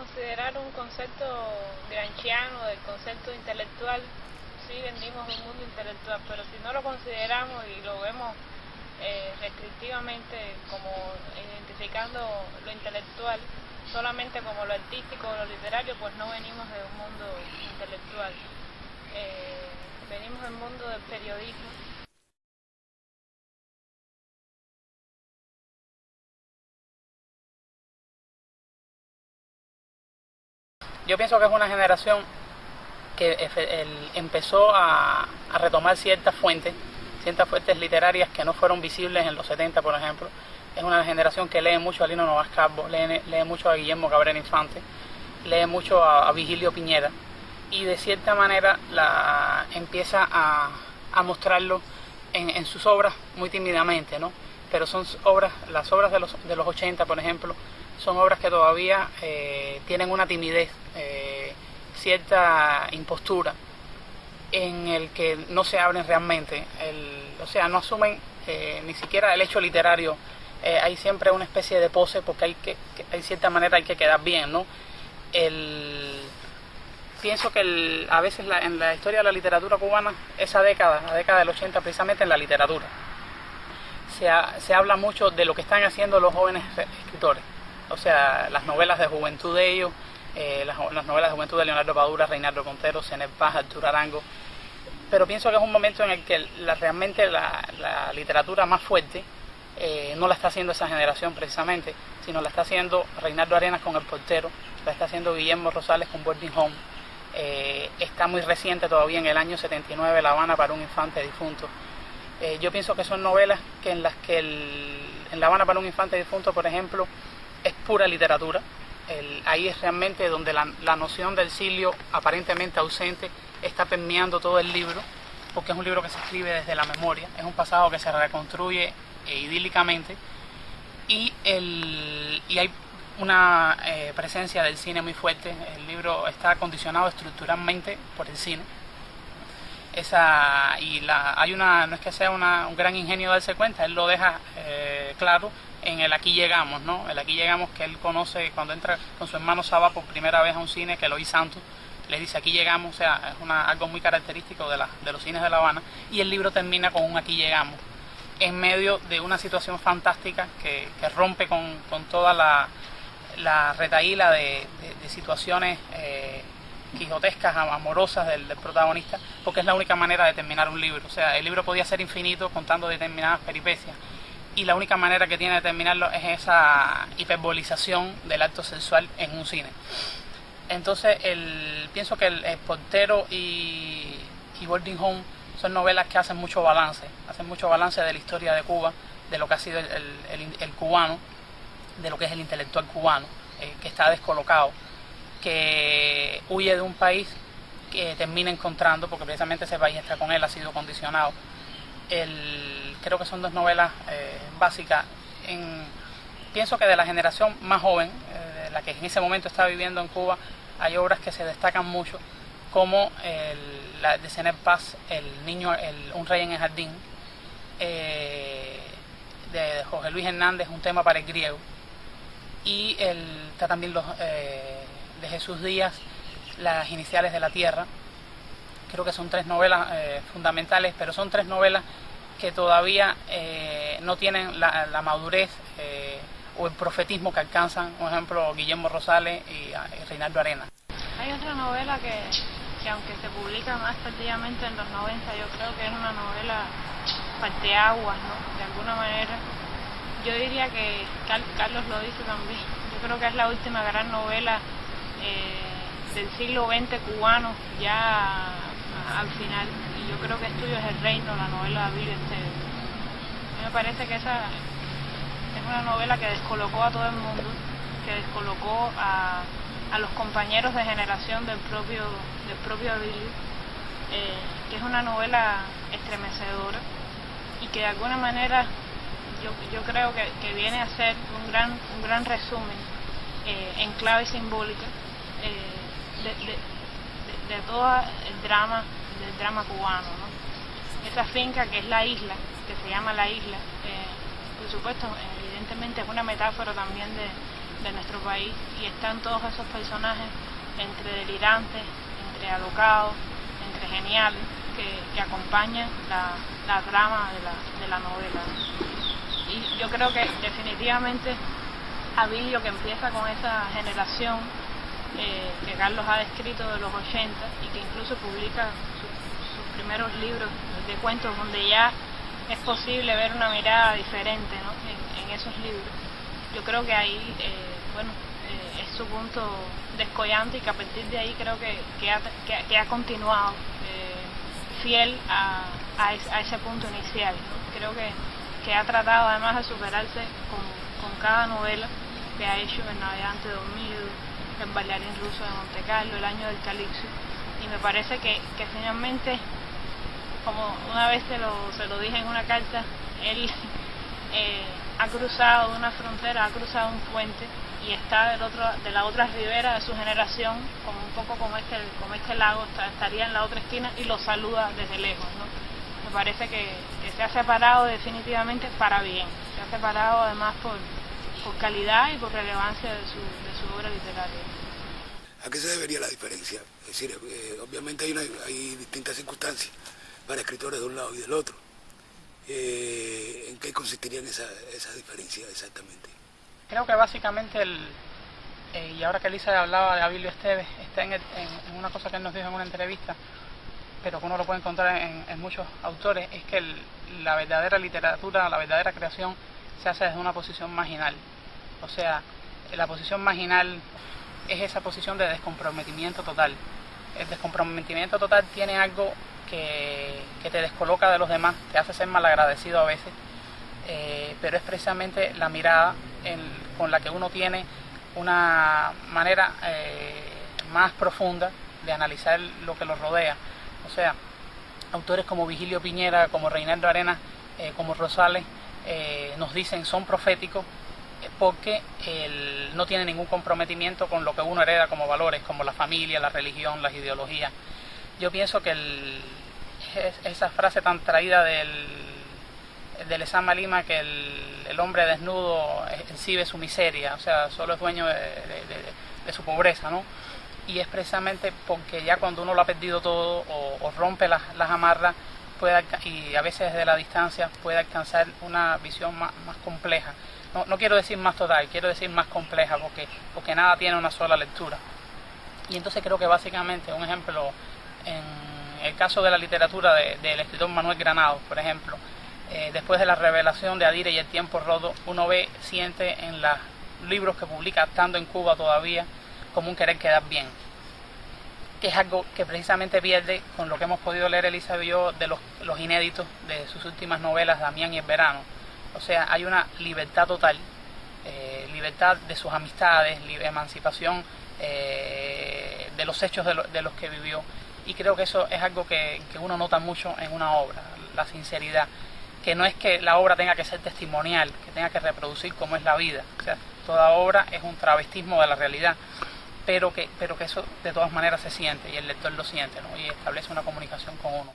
considerar un concepto gramsciano del concepto intelectual, sí vendimos un mundo intelectual, pero si no lo consideramos y lo vemos restrictivamente como identificando lo intelectual solamente como lo artístico o lo literario, pues no venimos de un mundo intelectual, venimos del mundo del periodismo. Yo pienso que es una generación que empezó a retomar ciertas fuentes literarias que no fueron visibles en los 70, por ejemplo. Es una generación que lee mucho a Lino Novas Calvo, lee mucho a Guillermo Cabrera Infante, lee mucho a Vigilio Piñera, y de cierta manera empieza a mostrarlo en sus obras muy tímidamente, ¿no? Pero son las obras de los 80, por ejemplo, son obras que todavía tienen una timidez, cierta impostura, en el que no se abren realmente, o sea, no asumen ni siquiera el hecho literario. Hay siempre una especie de pose, porque hay cierta manera hay que quedar bien, ¿no? Pienso que a veces en la historia de la literatura cubana, esa década, la década del 80, precisamente en la literatura, se habla mucho de lo que están haciendo los jóvenes escritores, o sea, las novelas de juventud de ellos, las novelas de juventud de Leonardo Padura, Reinaldo Montero, Zenel Paz, Arturo Arango. Pero pienso que es un momento en el que realmente la literatura más fuerte no la está haciendo esa generación precisamente, sino la está haciendo Reinaldo Arenas con El Portero, la está haciendo Guillermo Rosales con Boarding Home. Está muy reciente todavía, en el año 79, La Habana para un infante difunto. Yo pienso que son novelas en las que en La Habana para un infante difunto, por ejemplo, es pura literatura. Ahí es realmente donde la noción del exilio aparentemente ausente está permeando todo el libro, porque es un libro que se escribe desde la memoria, es un pasado que se reconstruye idílicamente, y hay una presencia del cine muy fuerte. El libro está condicionado estructuralmente por el cine. No es que sea un gran ingenio darse cuenta, él lo deja claro en el Aquí Llegamos, ¿no? El Aquí Llegamos, que él conoce cuando entra con su hermano Saba por primera vez a un cine, que Eloy Santos le dice Aquí Llegamos, o sea, es algo muy característico de los cines de La Habana, y el libro termina con un Aquí Llegamos, en medio de una situación fantástica que rompe con toda la retahíla de situaciones quijotescas, amorosas del protagonista, porque es la única manera de terminar un libro. O sea, el libro podía ser infinito contando determinadas peripecias, y la única manera que tiene de terminarlo es esa hiperbolización del acto sexual en un cine. Entonces, pienso que El Portero y Boarding Home son novelas que hacen mucho balance de la historia de Cuba, de lo que ha sido el cubano, de lo que es el intelectual cubano, que está descolocado, que huye de un país que termina encontrando, porque precisamente ese país está con él, ha sido condicionado. Creo que son dos novelas básicas. Pienso que de la generación más joven, la que en ese momento está viviendo en Cuba, hay obras que se destacan mucho, como la de Zenel Paz, Un rey en el jardín, de Jorge Luis Hernández, Un tema para el griego, y está también de Jesús Díaz, Las iniciales de la tierra. Creo que son tres novelas fundamentales, pero son tres novelas que todavía no tienen la madurez o el profetismo que alcanzan, por ejemplo, Guillermo Rosales y Reinaldo Arenas. Hay otra novela que aunque se publica más tardíamente en los 90, yo creo que es una novela parteaguas, ¿no? De alguna manera. Yo diría que, Carlos lo dice también, yo creo que es la última gran novela del siglo XX cubano, ya al final, y yo creo que es Tuyo es el reino, la novela de Billy Esteves. A mí me parece que esa es una novela que descolocó a todo el mundo, que descolocó a los compañeros de generación del propio Billy, que es una novela estremecedora y que de alguna manera yo creo que viene a ser un gran resumen en clave simbólica de todo el drama cubano, ¿no? Esa finca que es la isla, que se llama La Isla, por supuesto, evidentemente es una metáfora también de nuestro país, y están todos esos personajes entre delirantes, entre alocados, entre geniales, que acompañan la trama de la novela. Y yo creo que definitivamente Abilio, que empieza con esa generación que Carlos ha descrito de los 80 y que incluso publica sus primeros libros de cuentos donde ya es posible ver una mirada diferente, ¿no? en esos libros. Yo creo que ahí es su punto descollante, y que a partir de ahí creo que ha continuado fiel a ese punto inicial, ¿no? Creo que ha tratado además de superarse con cada novela que ha hecho: El navegante dormido, El bailarín ruso de Monte Carlo, El año del calipso, y me parece que finalmente, como una vez se lo dije en una carta, él ha cruzado una frontera, ha cruzado un puente y está de la otra ribera de su generación, como un poco como este lago, estaría en la otra esquina y lo saluda desde lejos, ¿no? Me parece que se ha separado definitivamente para bien, se ha separado además por calidad y por relevancia de su obra literaria. ¿A qué se debería la diferencia? Es decir, obviamente hay distintas circunstancias para escritores de un lado y del otro. ¿En qué consistirían esas diferencias exactamente? Creo que básicamente y ahora que Elisa hablaba de Abilio Esteves, está en una cosa que él nos dijo en una entrevista, pero que uno lo puede encontrar en muchos autores, es que la verdadera literatura, la verdadera creación se hace desde una posición marginal. O sea, la posición marginal es esa posición de descomprometimiento total. El descomprometimiento total tiene algo que te descoloca de los demás, te hace ser malagradecido a veces, pero es precisamente la mirada con la que uno tiene una manera más profunda de analizar lo que lo rodea. O sea, autores como Vigilio Piñera, como Reinaldo Arenas, como Rosales, nos dicen son proféticos porque no tienen ningún comprometimiento con lo que uno hereda como valores, como la familia, la religión, las ideologías. Yo pienso que esa frase tan traída de Lezama Lima, que el hombre desnudo exhibe su miseria, o sea, solo es dueño de su pobreza, ¿no? Y es precisamente porque ya cuando uno lo ha perdido todo o rompe las amarras, y a veces desde la distancia puede alcanzar una visión más compleja. No quiero decir más total, quiero decir más compleja, porque nada tiene una sola lectura. Y entonces creo que básicamente un ejemplo, en el caso de la literatura del escritor Manuel Granados, por ejemplo, después de la revelación de Adire y El tiempo roto, uno siente en los libros que publica, estando en Cuba todavía, como un querer quedar bien, que es algo que precisamente pierde con lo que hemos podido leer Elisa y yo de los inéditos de sus últimas novelas, Damián y El verano. O sea, hay una libertad total, libertad de sus amistades, emancipación de los hechos de los que vivió, y creo que eso es algo que uno nota mucho en una obra, la sinceridad, que no es que la obra tenga que ser testimonial, que tenga que reproducir cómo es la vida, o sea, toda obra es un travestismo de la realidad, pero que eso de todas maneras se siente y el lector lo siente, ¿no? Y establece una comunicación con uno.